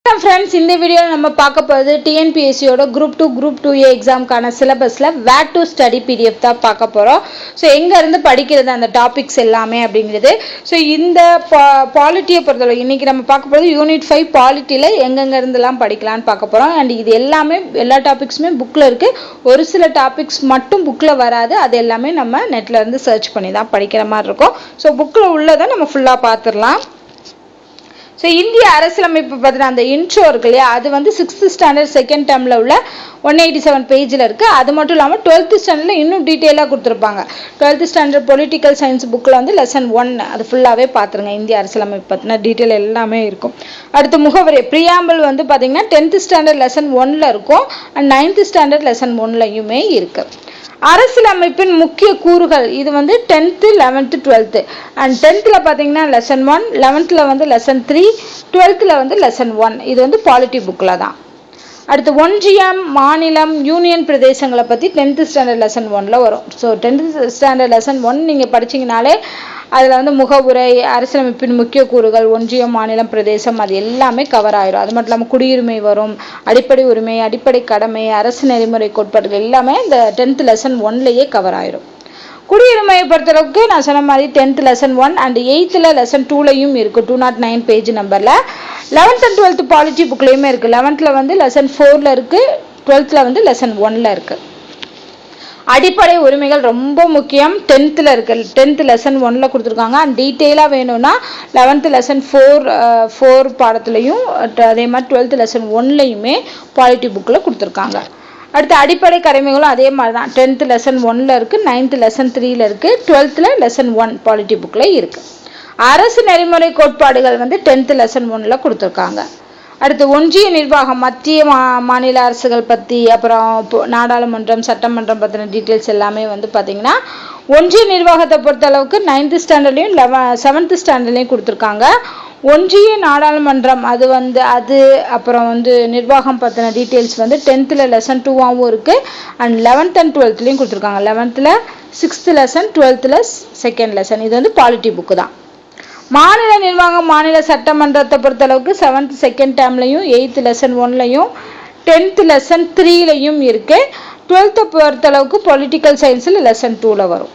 Friends, இந்த வீடியோவில் நம்ம பார்க்க போகிறது டிஎன்பிஎஸ்சியோட குரூப் 2 குரூப் 2A எக்ஸாமுக்கான சிலபஸில் வேர் டு ஸ்டடி பிடிஎஃப் தான் பார்க்க போகிறோம். ஸோ எங்கேருந்து படிக்கிறது அந்த டாபிக்ஸ் எல்லாமே அப்படிங்கிறது. ஸோ இந்த பாலிட்டியை பொறுத்தவரை இன்றைக்கி நம்ம பார்க்க போகிறது யூனிட் 5 பாலிட்டியில் எங்கெங்கேருந்துலாம் படிக்கலான்னு பார்க்க போகிறோம். அண்ட் இது எல்லாமே எல்லா டாபிக்ஸுமே புக்கில் இருக்குது. ஒரு சில டாபிக்ஸ் மட்டும் புக்கில் வராது. அது எல்லாமே நம்ம நெட்டில் இருந்து சர்ச் பண்ணி தான் படிக்கிற மாதிரி இருக்கும். ஸோ புக்கில் உள்ளதை நம்ம ஃபுல்லாக பார்த்துடலாம். ஸோ இந்திய அரசியலமைப்பு பற்றின அந்த இன்ட்ரோ இருக்கு இல்லையா, அது வந்து 6th ஸ்டாண்டர்ட் செகண்ட் டேர்மில் உள்ள 187 பேஜில் இருக்குது. அது மட்டும் இல்லாமல் 12th ஸ்டாண்டர்டில் இன்னும் டீட்டெயிலாக கொடுத்துருப்பாங்க. 12th ஸ்டாண்டர்ட் பொலிட்டிக்கல் சயின்ஸ் புக்கில் வந்து லெசன் 1 அது ஃபுல்லாகவே பார்த்துருங்க. இந்திய அரசியலமைப்பு பற்றின டீட்டெயில் எல்லாமே இருக்கும். அடுத்து முகவரி ப்ரியாம்பிள் வந்து பார்த்தீங்கன்னா 10th ஸ்டாண்டர்ட் லெசன் 1ல் இருக்கும். அண்ட் 9th ஸ்டாண்டர்ட் லெசன் 1லையுமே இருக்குது. அரசியலமைப்பின் முக்கிய கூறுகள் இது வந்து 10th 11th 12th and 10th பார்த்தீங்கன்னா லெசன் 1, 11th வந்து லெசன் 3, 12th வந்து லெசன் 1. இது வந்து பாலிட்டி புக்கில் தான். அடுத்து ஒன்றியம், மாநிலம், யூனியன் பிரதேசங்களை பற்றி 10th ஸ்டாண்டர்ட் லெசன் 1ல் வரும். ஸோ 10th ஸ்டாண்டர்ட் லெசன் 1 நீங்கள் படிச்சிங்கனாலே அதில் வந்து முகவுரை, அரசியலமைப்பின் முக்கிய கூறுகள், ஒன்றியம், மாநிலம், பிரதேசம் அது எல்லாமே கவர் ஆயிடும். அது மட்டும் இல்லாமல் குடியுரிமை வரும், அடிப்படை உரிமை, அடிப்படை கடமை, அரசு நெறிமுறை கோட்பாடுகள் எல்லாமே இந்த 10th லெசன் 1லேயே கவர் ஆயிடும். குடியுரிமையை பொறுத்தளவுக்கு நான் சொன்ன மாதிரி 10th lesson 1 and 8th lesson 2லையும் இருக்குது. 209 பேஜ் நம்பரில். 11th and 12th பாலிட்டி புக்லேயுமே இருக்குது. 11th வந்து லெசன் 4ல் இருக்குது, 12th வந்து லெசன் 1ல் இருக்குது. அடிப்படை உரிமைகள் ரொம்ப முக்கியம். 10th இருக்கு. 10th லெசன் 1ல் கொடுத்துருக்காங்க. அண்ட் டீட்டெயிலாக வேணும்னா 11th லெசன் 4 பாடத்துலையும் அதே மாதிரி 12th லெசன் 1லையுமே பாலிட்டி புக்கில் கொடுத்துருக்காங்க. அடுத்து அடிப்படை கடமைகளும் அதே மாதிரி தான். 10th லெசன் 1ல் இருக்குது, 9th லெசன் 3ல் இருக்குது, 12th லெசன் 1 பாலிட்டி புக்கில் இருக்குது. அரசு நெறிமுறை கோட்பாடுகள் வந்து 10th லெசன் 1ல் கொடுத்துருக்காங்க. அடுத்து ஒன்றிய நிர்வாகம், மத்திய மாநில அரசுகள் பற்றி, அப்புறம் நாடாளுமன்றம், சட்டமன்றம் பற்றின டீட்டெயில்ஸ் எல்லாமே வந்து பார்த்திங்கன்னா ஒன்றிய நிர்வாகத்தை பொறுத்தளவுக்கு 9th ஸ்டாண்டர்ட்லையும் 7th ஸ்டாண்டர்ட்லையும் கொடுத்துருக்காங்க. ஒன்றிய நாடாளுமன்றம் அது அப்புறம் வந்து நிர்வாகம் பற்றின டீட்டெயில்ஸ் வந்து 10th லெசன் 2ஆகவும் இருக்குது. அண்ட் 11th and 12thலையும் கொடுத்துருக்காங்க. 11th 6th lesson, 12th second lesson. இது வந்து பாலிட்டி புக்கு தான். மாநில நிர்வாகம், மாநில சட்டமன்றத்தை பொறுத்தளவுக்கு 7th செகண்ட் டேர்ம்லையும் 8th லெசன் 1லையும் 10th லெசன் 3லையும் இருக்குது. 12th பொறுத்தளவுக்கு பொலிட்டிக்கல் சயின்ஸில் லெசன் 2ல் வரும்.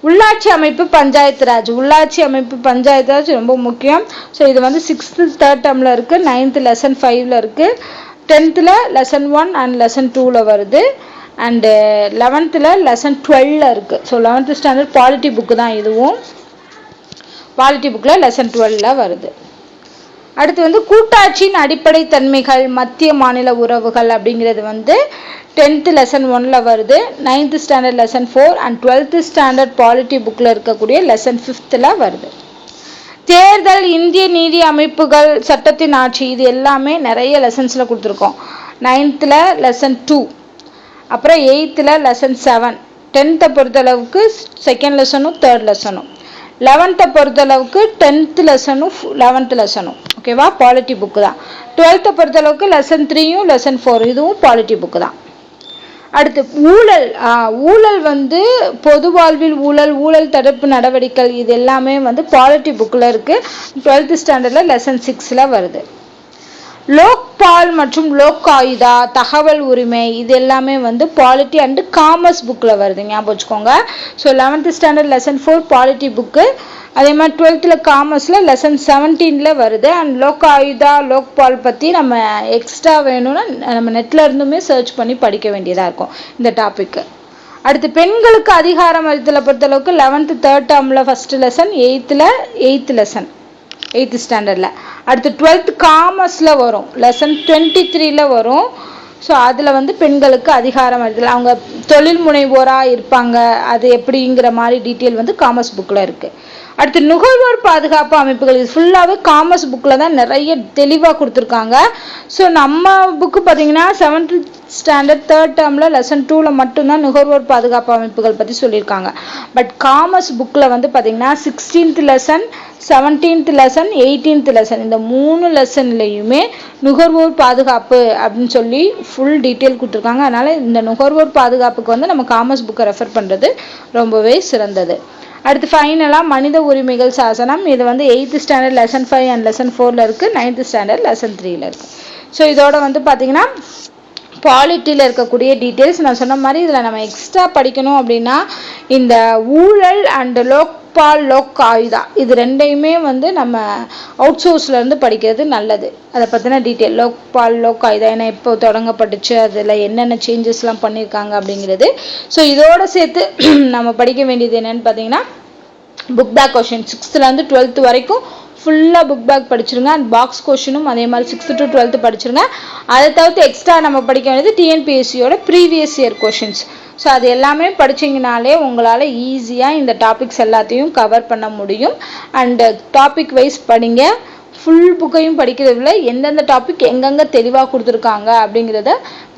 உள்ளாட்சி அமைப்பு, பஞ்சாயத்து ராஜ். உள்ளாட்சி அமைப்பு, பஞ்சாயத்து ராஜ் ரொம்ப முக்கியம். ஸோ இது வந்து 6th தேர்ட் டேர்மில் இருக்குது, 9th லெசன் 5ல் இருக்குது, 10th லெசன் 1 அண்ட் லெசன் 2ல் வருது. அண்டு 11th லெசன் 12ல் இருக்குது. So 11th standard polity book தான் இதுவும். பாலிட்டி புக்கில் லெசன் 12ல் வருது. அடுத்து வந்து கூட்டாட்சியின் அடிப்படை தன்மைகள், மத்திய மாநில உறவுகள் அப்படிங்கிறது வந்து 10th லெசன் 1ல் வருது, 9th standard lesson 4 and 12th standard polity புக்கில் இருக்கக்கூடிய லெசன் 5th வருது. தேர்தல், இந்திய நீதி அமைப்புகள், சட்டத்தின் ஆட்சி இது எல்லாமே நிறைய லெசன்ஸில் கொடுத்துருக்கோம். 9th லெசன் 2, அப்புறம் 8th லெசன் 7, 10th பொறுத்தளவுக்கு செகண்ட் லெசனும் தேர்ட் லெசனும், 11th பொறுத்தளவுக்கு 10th லெசனும் 11th லெசனும். ஓகேவா, பாலிட்டி புக்கு தான். 12th பொறுத்தளவுக்கு லெசன் 3யும் லெசன் 4 இதுவும் பாலிட்டி புக்கு தான். அடுத்து ஊழல். ஊழல் வந்து பொது வாழ்வில் ஊழல் தடுப்பு நடவடிக்கைகள் இது எல்லாமே வந்து பாலிட்டி புக்கில் இருக்குது. 12th ஸ்டாண்டர்டில் லெசன் 6ல் வருது. லோக்பால் மற்றும் லோக் ஆயுதா, தகவல் உரிமை இது எல்லாமே வந்து பாலிட்டி அண்டு காமர்ஸ் புக்கில் வருது, ஞாபகம் வச்சுக்கோங்க. So 11th standard lesson 4 polity book. அதே மாதிரி 12th காமர்ஸில் லெசன் 17ல் வருது. அண்ட் லோக் ஆயுதா, லோக்பால் பற்றி நம்ம எக்ஸ்ட்ரா வேணும்னா நம்ம நெட்டில் இருந்துமே சர்ச் பண்ணி படிக்க வேண்டியதாக இருக்கும் இந்த டாப்பிக்கு. அடுத்து பெண்களுக்கு அதிகாரம் அளித்தலை பொறுத்தளவுக்கு 11th தேர்ட் டேர்மில் first lesson, 8th lesson 8th ஸ்டாண்டர்டில். அடுத்து 12th காமர்ஸில் வரும், லெசன் 23ல் வரும். ஸோ அதில் வந்து பெண்களுக்கு அதிகாரம் அளித்தல், அவங்க தொழில் முனைவோராக இருப்பாங்க, அது எப்படிங்கிற மாதிரி டீட்டெயில் வந்து காமர்ஸ் புக்கில் இருக்குது. அடுத்து நுகர்வோர் பாதுகாப்பு அமைப்புகள் இது ஃபுல்லாகவே காமர்ஸ் புக்கில் தான் நிறைய தெளிவாக கொடுத்துருக்காங்க. ஸோ நம்ம புக்கு பார்த்தீங்கன்னா 7th ஸ்டாண்டர்ட் தேர்ட் டேர்மில் லெசன் 2ல் மட்டும்தான் நுகர்வோர் பாதுகாப்பு அமைப்புகள் பற்றி சொல்லியிருக்காங்க. பட் காமர்ஸ் புக்கில் வந்து பார்த்தீங்கன்னா 16th lesson, 17th lesson, 18th lesson இந்த 3 லெசன்லையுமே நுகர்வோர் பாதுகாப்பு அப்படின்னு சொல்லி ஃபுல் டீட்டெயில் கொடுத்துருக்காங்க. அதனால் இந்த நுகர்வோர் பாதுகாப்புக்கு வந்து நம்ம காமர்ஸ் புக்கை ரெஃபர் பண்ணுறது ரொம்பவே சிறந்தது. அடுத்து ஃபைனலாக மனித உரிமைகள் சாசனம், இது வந்து 8th standard lesson 5 and lesson 4ல் இருக்குது, 9th ஸ்டாண்டர்ட் லெசன் 3ல் இருக்குது. ஸோ இதோட வந்து பார்த்திங்கன்னா பாலிட்டியில் இருக்கக்கூடிய டீட்டெயில்ஸ் நான் சொன்ன மாதிரி இதில் நம்ம எக்ஸ்ட்ரா படிக்கணும் அப்படின்னா இந்த ஊழல் அண்ட் லோக்பால் லோக் ஆயுதா இது ரெண்டையுமே வந்து நம்ம அவுட் சோர்ஸ்லேருந்து படிக்கிறது நல்லது. அதை பற்றின டீட்டெயில் லோக்பால் லோக் ஆயுதா ஏன்னா இப்போ தொடங்கப்பட்டுச்சு, அதில் என்னென்ன சேஞ்சஸ்லாம் பண்ணியிருக்காங்க அப்படிங்கிறது. ஸோ இதோடு சேர்த்து நம்ம படிக்க வேண்டியது என்னென்னு பார்த்தீங்கன்னா book back question 6th 12th வரைக்கும் ஃபுல்லாக புக் பேக் படிச்சிருங்க. அண்ட் பாக்ஸ் கொஷினும் அதே மாதிரி 6th to 12th படிச்சிருங்க. அதை தவிர்த்து எக்ஸ்ட்ரா நம்ம படிக்க வேண்டியது டிஎன்பிஎஸ்சியோட ப்ரீவியஸ் இயர் கொஷின்ஸ். ஸோ அது எல்லாமே படிச்சிங்கனாலே உங்களால் ஈஸியாக இந்த டாபிக்ஸ் எல்லாத்தையும் கவர் பண்ண முடியும். அண்டு டாபிக் வைஸ் படிங்க. ஃபுல் புக்கையும் படிக்கிறதுல எந்தெந்த டாபிக் எங்கெங்கே தெளிவாக கொடுத்துருக்காங்க அப்படிங்கிறத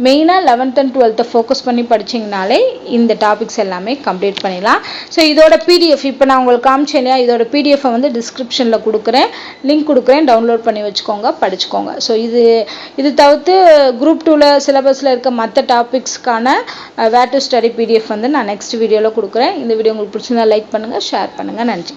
மெயினாக 11th and 12th ஃபோக்கஸ் பண்ணி படிச்சிங்கனாலே இந்த டாபிக்ஸ் எல்லாமே கம்ப்ளீட் பண்ணிடலாம். ஸோ இதோட பிடிஎஃப் இப்போ நான் உங்களுக்கு காமிச்சேன் இல்லையா, இதோட பிடிஎஃபை வந்து டிஸ்கிரிப்ஷனில் கொடுக்குறேன், லிங்க் கொடுக்குறேன், டவுன்லோட் பண்ணி வச்சுக்கோங்க, படிச்சுக்கோங்க. ஸோ இது தவிர்த்து குரூப் 2ல் சிலபஸில் இருக்க மற்ற டாபிக்ஸ்க்கான வேர் டு ஸ்டடி பிடிஎஃப் வந்து நான் நெக்ஸ்ட் வீடியோவில் கொடுக்குறேன். இந்த வீடியோ உங்களுக்கு பிடிச்சிருந்தா லைக் பண்ணுங்கள், ஷேர் பண்ணுங்கள். நன்றி.